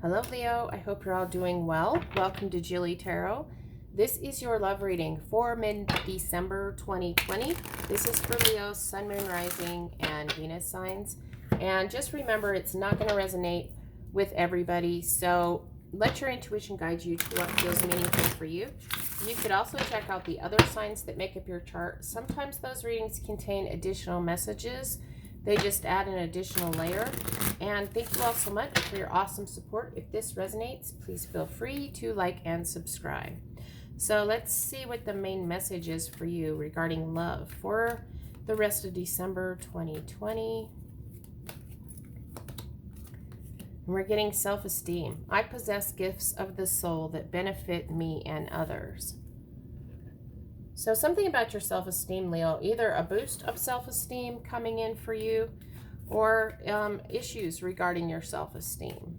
Hello, Leo. I hope you're all doing well. Welcome to JilleTarot. This is your love reading for mid-December 2020. This is for Leo, Sun, Moon, Rising, and Venus signs. And just remember, it's not going to resonate with everybody. So let your intuition guide you to what feels meaningful for you. You could also check out the other signs that make up your chart. Sometimes those readings contain additional messages. They just add an additional layer. And thank you all so much for your awesome support. If this resonates, please feel free to like and subscribe. So let's see what the main message is for you regarding love for the rest of December 2020. We're getting self-esteem. I possess gifts of the soul that benefit me and others. So something about your self-esteem, Leo, either a boost of self-esteem coming in for you or issues regarding your self-esteem.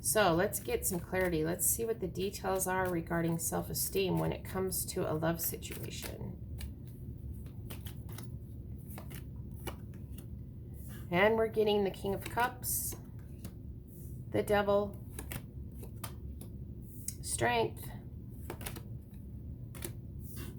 So let's get some clarity. Let's see what the details are regarding self-esteem when it comes to a love situation. And we're getting the King of Cups, the Devil, Strength,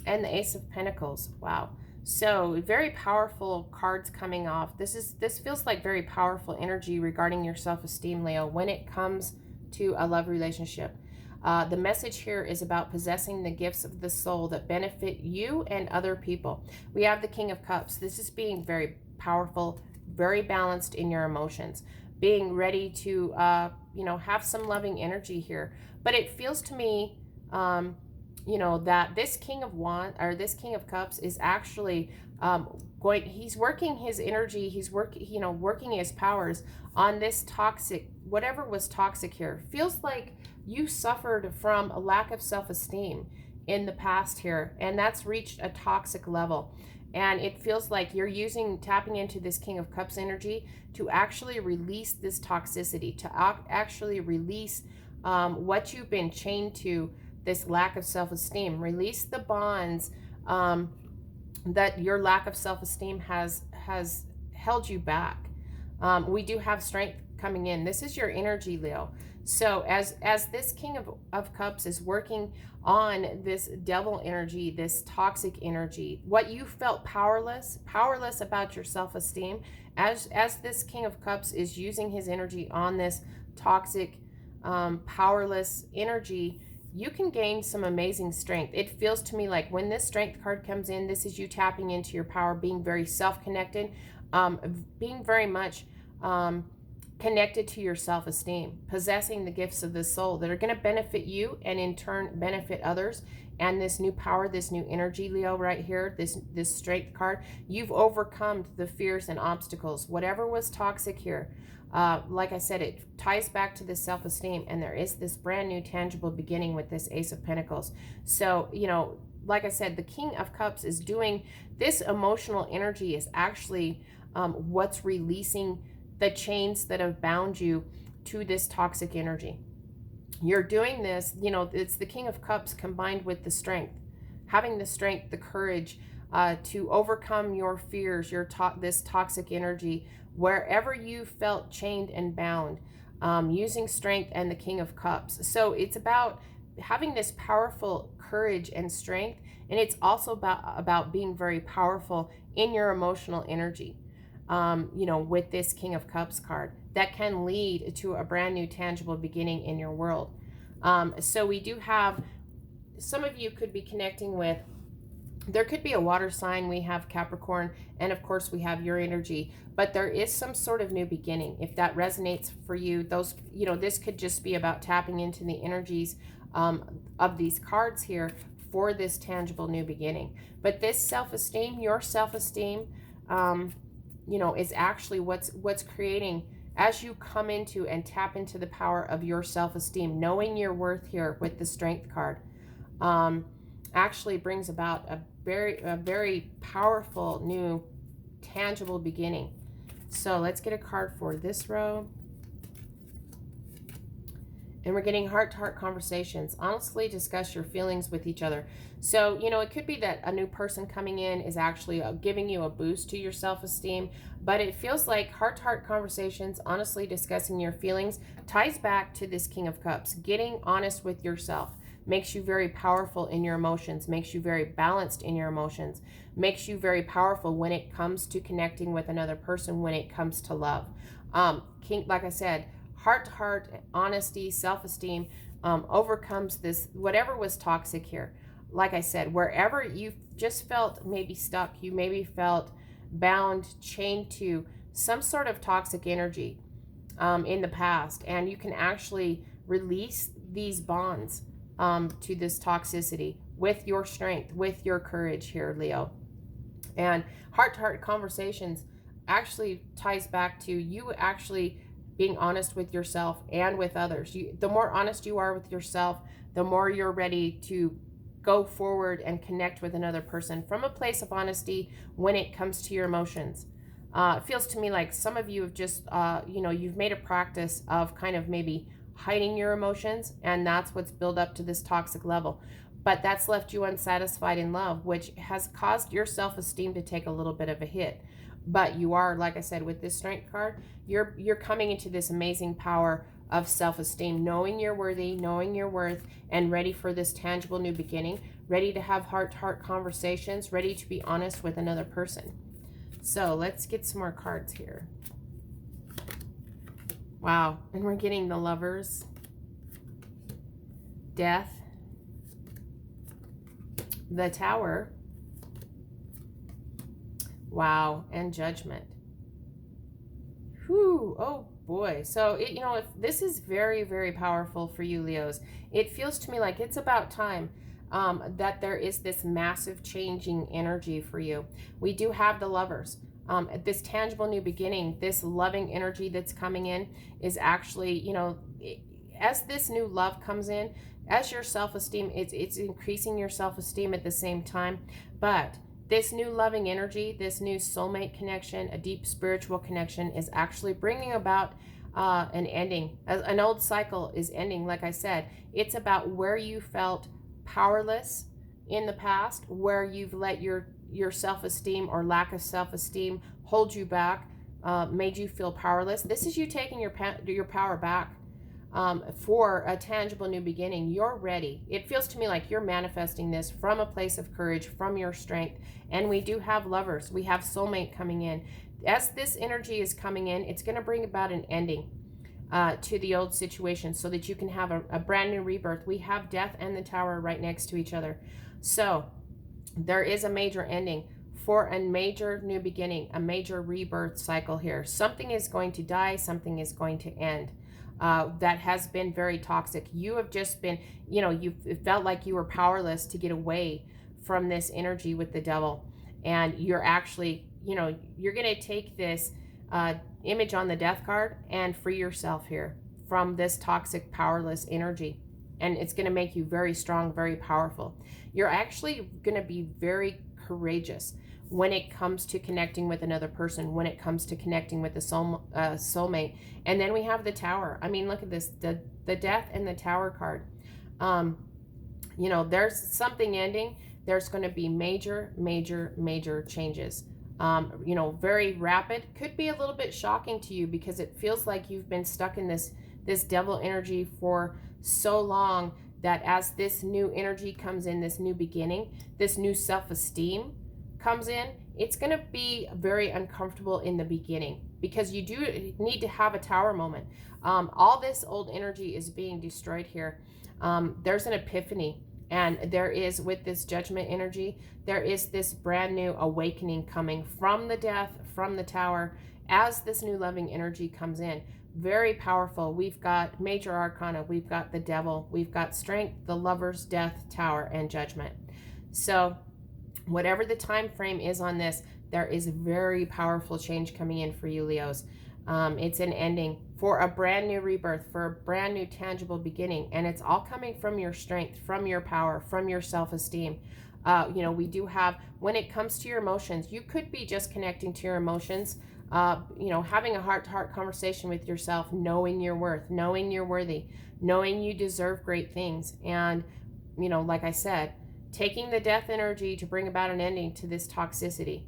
and the Ace of Pentacles. Wow. So very powerful cards coming off. This feels like very powerful energy regarding your self-esteem, Leo, when it comes to a love relationship. The message here is about possessing the gifts of the soul that benefit you and other people. We have the King of Cups. This is being very powerful, very balanced in your emotions, being ready to have some loving energy here. But it feels to me that this King of Cups is actually he's working his energy, he's working his powers on this toxic, whatever was toxic here. Feels like you suffered from a lack of self-esteem in the past here, and that's reached a toxic level. And it feels like you're tapping into this King of Cups energy to actually release this toxicity, to actually release what you've been chained to, this lack of self-esteem. Release the bonds that your lack of self-esteem has held you back. We do have Strength coming in. This is your energy, Leo. So as this King of Cups is working on this Devil energy, this toxic energy, what you felt powerless about your self-esteem, as this King of Cups is using his energy on this toxic, powerless energy, you can gain some amazing strength. It feels to me like when this Strength card comes in, this is you tapping into your power, being very self-connected, being very much connected to your self-esteem, possessing the gifts of the soul that are going to benefit you and in turn benefit others. And this new power, this new energy, Leo, right here, this Strength card, you've overcome the fears and obstacles, whatever was toxic here. Like I said, it ties back to the self-esteem, and there is this brand new tangible beginning with this Ace of Pentacles. So, like I said, the King of Cups is doing this emotional energy is actually what's releasing the chains that have bound you to this toxic energy. You're doing this, it's the King of Cups combined with the Strength, having the strength, the courage to overcome your fears, this toxic energy, wherever you felt chained and bound, using Strength and the King of Cups. So it's about having this powerful courage and strength, and it's also about being very powerful in your emotional energy, with this King of Cups card that can lead to a brand new tangible beginning in your world. So we do have, some of you could be connecting with, there could be a water sign. We have Capricorn, and of course we have your energy, but there is some sort of new beginning. If that resonates for you, this could just be about tapping into the energies of these cards here for this tangible new beginning. But this self-esteem, your self-esteem, is actually what's creating, as you come into and tap into the power of your self-esteem, knowing your worth here with the Strength card, actually brings about a very powerful new tangible beginning. So let's get a card for this row. And we're getting heart-to-heart conversations. Honestly, discuss your feelings with each other. So, it could be that a new person coming in is actually giving you a boost to your self-esteem, but it feels like heart-to-heart conversations, honestly discussing your feelings, ties back to this King of Cups. Getting honest with yourself makes you very powerful in your emotions, makes you very balanced in your emotions, makes you very powerful when it comes to connecting with another person, when it comes to love. Like I said, heart to heart, honesty, self-esteem overcomes this, whatever was toxic here. Like I said, wherever you just felt maybe stuck, you maybe felt bound, chained to some sort of toxic energy in the past, and you can actually release these bonds to this toxicity with your strength, with your courage here, Leo. And heart-to-heart conversations actually ties back to you actually being honest with yourself and with others. The more honest you are with yourself, the more you're ready to go forward and connect with another person from a place of honesty when it comes to your emotions. It feels to me like some of you have just, you've made a practice of kind of maybe hiding your emotions, and that's what's built up to this toxic level. But that's left you unsatisfied in love, which has caused your self-esteem to take a little bit of a hit. But you are, like I said, with this Strength card, you're coming into this amazing power of self-esteem, knowing you're worthy, knowing your worth, and ready for this tangible new beginning, ready to have heart-to-heart conversations, ready to be honest with another person. So let's get some more cards here. Wow, and we're getting the Lovers, Death, the Tower, wow, and Judgment. Whew, oh boy. So, if this is very, very powerful for you, Leos. It feels to me like it's about time that there is this massive changing energy for you. We do have the Lovers. This tangible new beginning, this loving energy that's coming in is actually, as this new love comes in, as your self-esteem, it's increasing your self-esteem at the same time. But this new loving energy, this new soulmate connection, a deep spiritual connection, is actually bringing about an ending. An old cycle is ending. Like I said, it's about where you felt powerless in the past, where you've let your self-esteem or lack of self-esteem hold you back, made you feel powerless. This is you taking your power back for a tangible new beginning. You're ready. It feels to me like you're manifesting this from a place of courage, from your strength. And we do have Lovers. We have Soulmate coming in. As this energy is coming in, it's going to bring about an ending to the old situation so that you can have a brand new rebirth. We have Death and the Tower right next to each other. So there is a major ending for a major new beginning, a major rebirth cycle here. Something is going to die, something is going to end. That has been very toxic. You have just been, you felt like you were powerless to get away from this energy with the devil. And you're actually, you're going to take this image on the Death card and free yourself here from this toxic, powerless energy. And it's going to make you very strong, very powerful. You're actually going to be very courageous when it comes to connecting with another person, when it comes to connecting with the soulmate. And then we have the Tower. I mean, look at this, the Death and the Tower card. There's something ending. There's going to be major, major, major changes. Very rapid. Could be a little bit shocking to you because it feels like you've been stuck in this devil energy for so long that as this new energy comes in, this new beginning, this new self-esteem comes in, it's going to be very uncomfortable in the beginning because you do need to have a Tower moment. All this old energy is being destroyed here. There's an epiphany, and there is, with this Judgment energy, there is this brand new awakening coming from the Death, from the Tower, as this new loving energy comes in. Very powerful. We've got major arcana, we've got the Devil, we've got Strength, the Lovers, Death, Tower, and Judgment. So whatever the time frame is on this, there is very powerful change coming in for you, Leos. It's an ending for a brand new rebirth, for a brand new tangible beginning, and it's all coming from your strength, from your power, from your self-esteem. We do have, when it comes to your emotions, you could be just connecting to your emotions You know, having a heart-to-heart conversation with yourself, knowing your worth, knowing you're worthy, knowing you deserve great things. And, you know, like I said, taking the death energy to bring about an ending to this toxicity.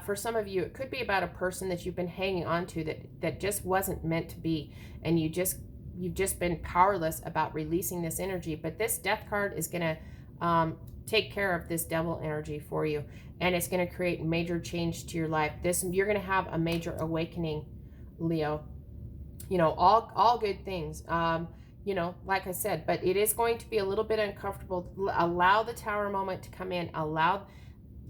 For some of you, it could be about a person that you've been hanging on to that just wasn't meant to be, and you've just been powerless about releasing this energy. But this death card is going to take care of this devil energy for you, and it's going to create major change to your life. You're going to have a major awakening, Leo. You know, all good things. You know, like I said, but it is going to be a little bit uncomfortable. Allow the Tower moment to come in. Allow,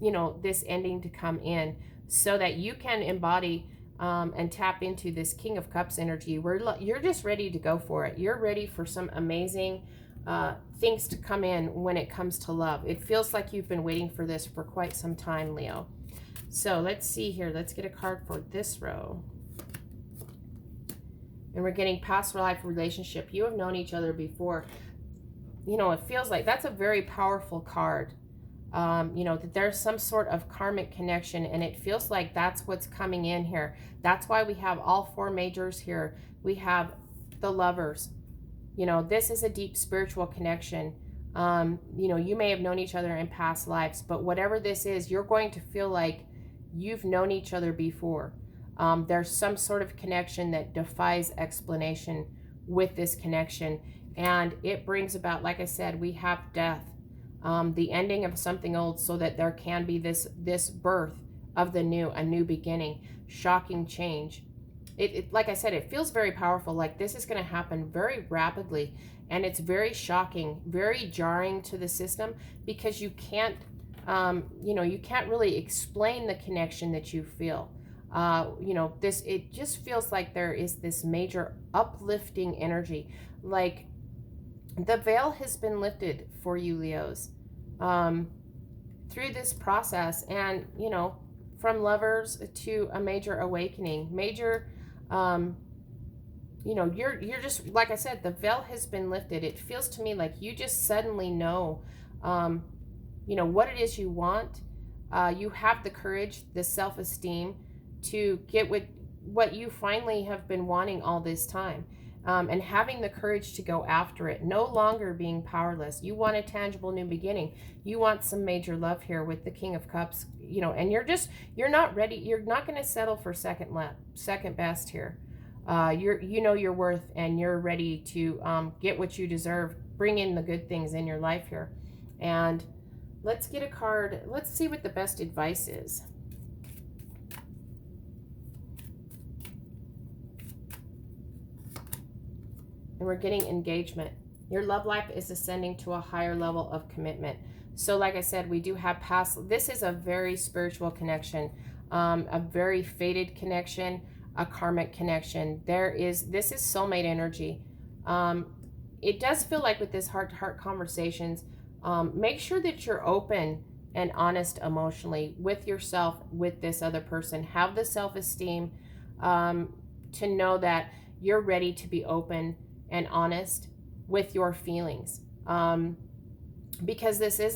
you know, this ending to come in so that you can embody and tap into this King of Cups energy where you're just ready to go for it. You're ready for some amazing things to come in when it comes to love. It feels like you've been waiting for this for quite some time, Leo. So let's see here. Let's get a card for this row. And we're getting past life relationship. You have known each other before. You know, it feels like that's a very powerful card. You know, that there's some sort of karmic connection, and it feels like that's what's coming in here. That's why we have all four majors here. We have the Lovers. You know, this is a deep spiritual connection. You know, you may have known each other in past lives, but whatever this is, you're going to feel like you've known each other before. There's some sort of connection that defies explanation with this connection, and it brings about, like I said, we have death. The ending of something old so that there can be this birth of the new, a new beginning, shocking change. Like I said, it feels very powerful, like this is going to happen very rapidly, and it's very shocking, very jarring to the system, because you can't, you know, you can't really explain the connection that you feel. You know, it just feels like there is this major uplifting energy, like the veil has been lifted for you, Leos, through this process. And, you know, from Lovers to a major awakening, major, you know, you're just, like I said, the veil has been lifted. It feels to me like you just suddenly know, you know, what it is you want. You have the courage, the self-esteem to get what you finally have been wanting all this time. And having the courage to go after it, no longer being powerless. You want a tangible new beginning. You want some major love here with the King of Cups, you know, and you're not ready. You're not going to settle for second best here. You know your worth, and you're ready to get what you deserve. Bring in the good things in your life here. And let's get a card. Let's see what the best advice is. And we're getting engagement. Your love life is ascending to a higher level of commitment. So like I said, we do have past. This is a very spiritual connection, a very fated connection, a karmic connection. This is soulmate energy. It does feel like with this heart-to-heart conversations, make sure that you're open and honest emotionally with yourself, with this other person. Have the self-esteem to know that you're ready to be open and honest with your feelings, because this is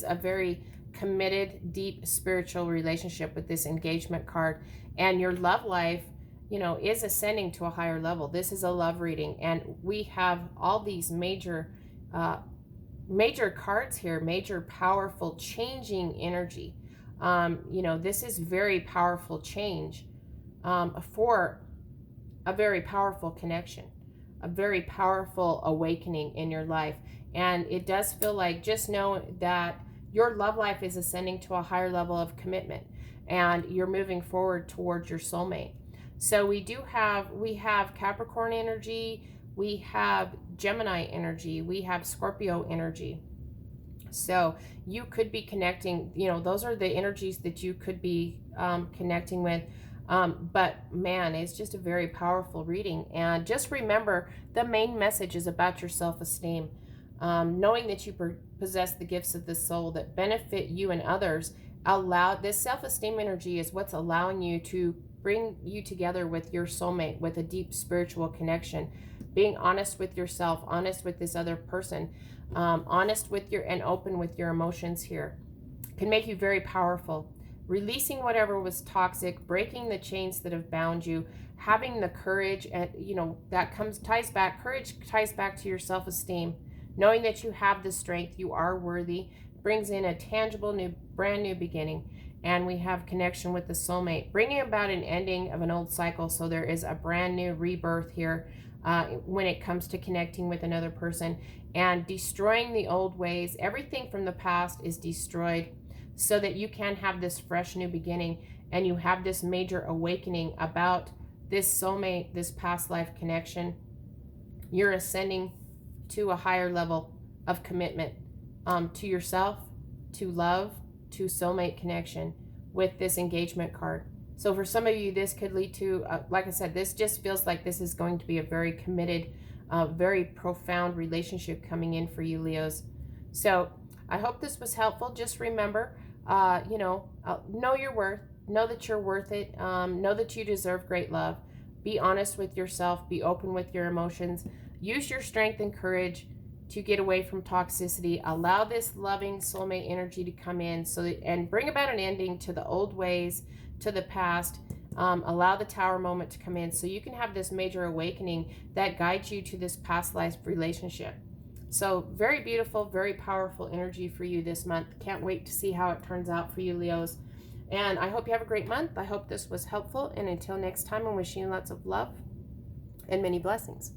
a very committed, deep spiritual relationship with this engagement card, and your love life, you know, is ascending to a higher level. This is a love reading, and we have all these major cards here, major powerful changing energy. You know, this is very powerful change for a very powerful connection, a very powerful awakening in your life. And it does feel like, just know that your love life is ascending to a higher level of commitment, and you're moving forward towards your soulmate. So we have Capricorn energy, we have Gemini energy, we have Scorpio energy. So you could be connecting, you know, those are the energies that you could be connecting with. But man, it's just a very powerful reading. And just remember, the main message is about your self-esteem. Knowing that you possess the gifts of the soul that benefit you and others. This self-esteem energy is what's allowing you to bring you together with your soulmate, with a deep spiritual connection. Being honest with yourself, honest with this other person, honest with and open with your emotions here can make you very powerful. releasing whatever was toxic, breaking the chains that have bound you, having the courage, and that ties back. Courage ties back to your self-esteem, knowing that you have the strength, you are worthy, brings in a tangible brand new beginning. And we have connection with the soulmate, bringing about an ending of an old cycle. So there is a brand new rebirth here when it comes to connecting with another person and destroying the old ways. Everything from the past is destroyed so that you can have this fresh new beginning, and you have this major awakening about this soulmate, this past life connection. You're ascending to a higher level of commitment to yourself, to love, to soulmate connection with this engagement card. So for some of you, this could lead to, like I said, this just feels like this is going to be a very committed, very profound relationship coming in for you, Leos. So I hope this was helpful. Just remember, know your worth, know that you're worth it, know that you deserve great love. Be honest with yourself, be open with your emotions, use your strength and courage to get away from toxicity. Allow this loving soulmate energy to come in and bring about an ending to the old ways, to the past. Allow the Tower moment to come in so you can have this major awakening that guides you to this past life relationship. So very beautiful, very powerful energy for you this month. Can't wait to see how it turns out for you, Leos. And I hope you have a great month. I hope this was helpful. And until next time, I'm wishing you lots of love and many blessings.